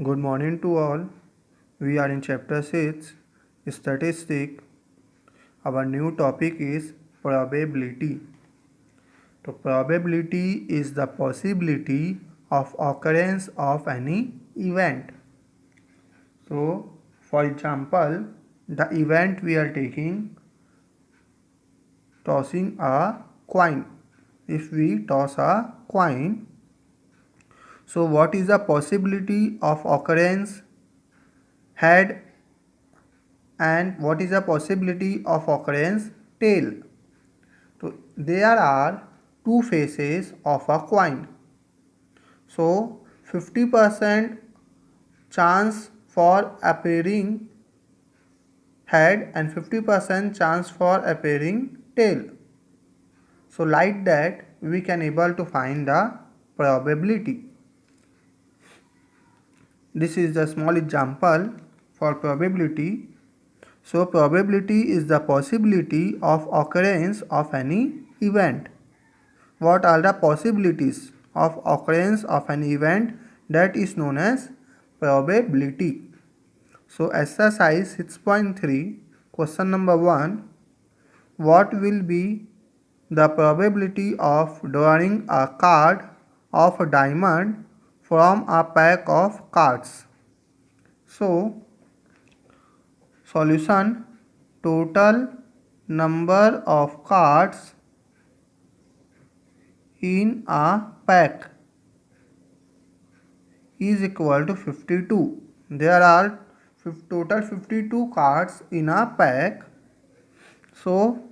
Good morning to all. We are in chapter 6, Statistic. Our new topic is probability. So, probability is the possibility of occurrence of any event. So, for example, the event we are taking tossing a coin. If we toss a coin, so what is the possibility of occurrence head and what is the possibility of occurrence tail? So there are two faces of a coin. So 50% chance for appearing head and 50% chance for appearing tail. So like that we can able to find the probability. This is a small example for probability. So probability is the possibility of occurrence of any event. What are the possibilities of occurrence of an event? That is known as probability. So exercise 6.3, question number 1. What will be the probability of drawing a card of a diamond from a pack of cards? So solution: total number of cards in a pack is equal to 52. There are total 52 cards in a pack. So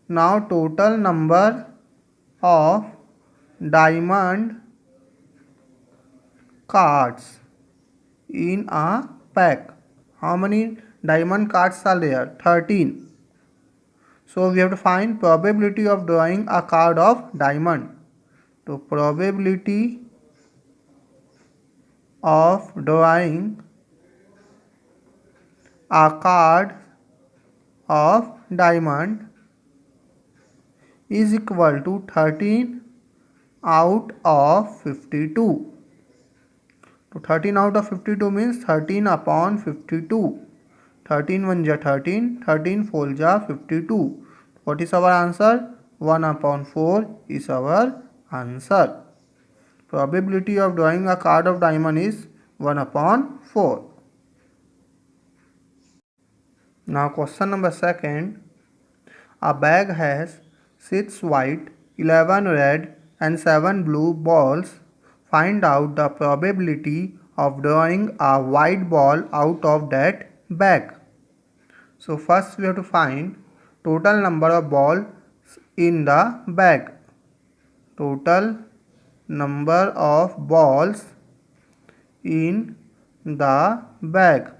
now total number of diamond cards in a pack. How many diamond cards are there? 13. So we have to find probability of drawing a card of diamond. So probability of drawing a card of diamond is equal to 13 out of 52. So 13 out of 52 means 13 upon 52. 13 1 ja 13, 13 4 ja 52. What is our answer? 1 upon 4 is our answer. Probability of drawing a card of diamond is 1 upon 4. Now question number 2. A bag has 6 white, 11 red and 7 blue balls. Find out the probability of drawing a white ball out of that bag. So first we have to find total number of balls in the bag. Total number of balls in the bag.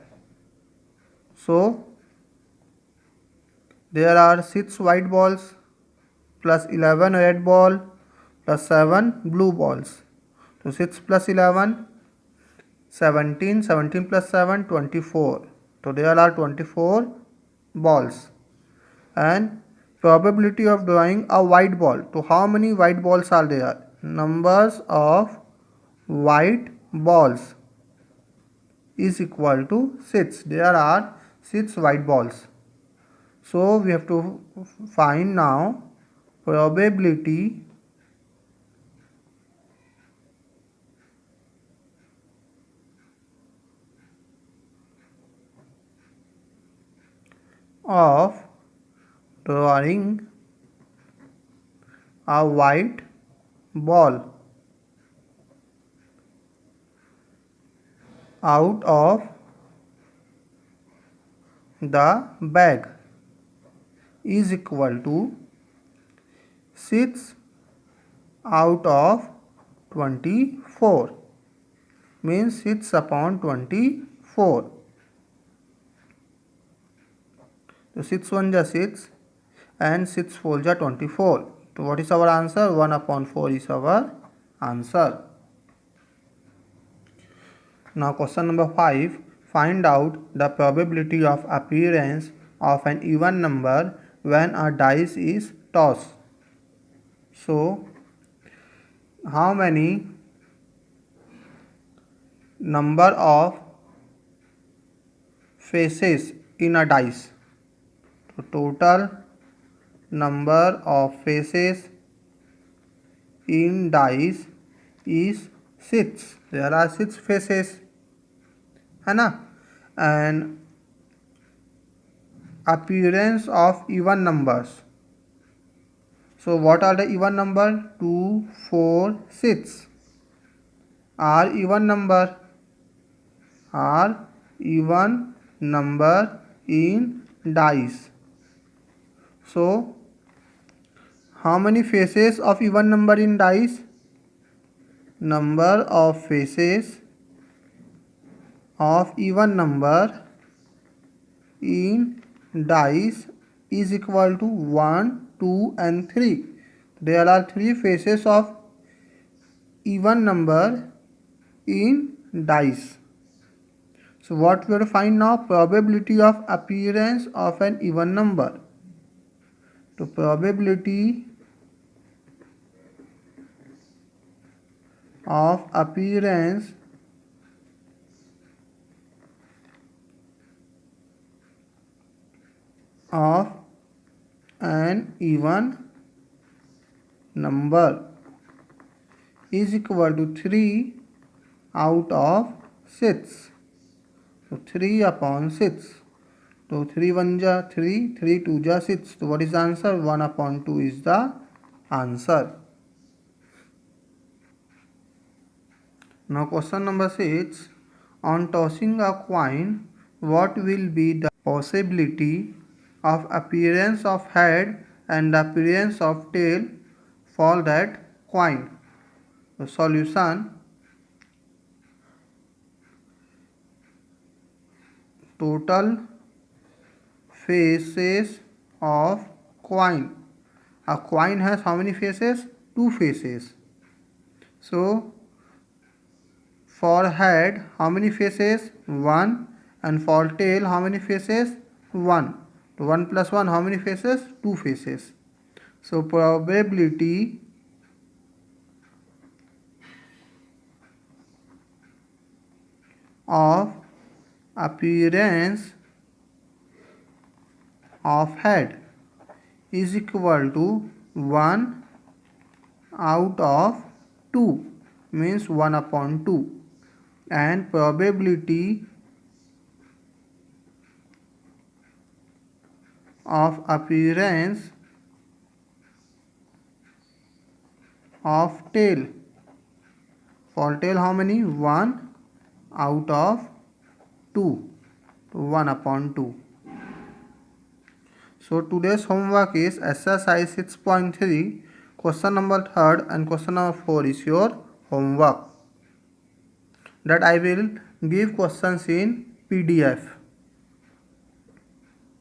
So there are 6 white balls plus 11 red ball plus 7 blue balls. So 6 plus 11, 17, 17 plus 7, 24. So there are 24 balls. And probability of drawing a white ball. So how many white balls are there? Numbers of white balls is equal to 6. There are 6 white balls. So we have to find now probability of drawing a white ball out of the bag is equal to 6 out of 24, means 6 upon 24. So 6 1 ja 6 and 6 4 ja 24. So what is our answer? 1 upon 4 is our answer. Now question number 5. Find out the probability of appearance of an even number when a dice is tossed. So how many number of faces in a dice. So total number of faces in dice is 6. There are 6 faces, है ना. And appearance of even numbers. So what are the even number? 2, 4, 6 are even number. Are even number in dice. So how many faces of even number in dice? Number of faces of even number in dice is equal to 1, 2 and 3. There are 3 faces of even number in dice. So what we have to find now? Probability of appearance of an even number. So probability of appearance of an even number is equal to 3 out of 6. So 3 upon 6. So 3 1 ja 3, 3 2 ja 6. So what is the answer? 1 upon 2 is the answer. Now question number 6. On tossing a coin, what will be the possibility of appearance of head and appearance of tail for that coin? The solution: total faces of coin. A coin has how many faces? 2 faces. So for head, how many faces? 1. And for tail, how many faces? 1. So 1 plus 1, how many faces? 2 faces. So probability of appearance of head is equal to 1 out of 2, means 1 upon 2, and probability of appearance of tail. For tail, how many? 1 out of 2, 1 upon 2. So today's homework is exercise 6.3, question number 3rd and question number 4 is your homework. That I will give questions in PDF.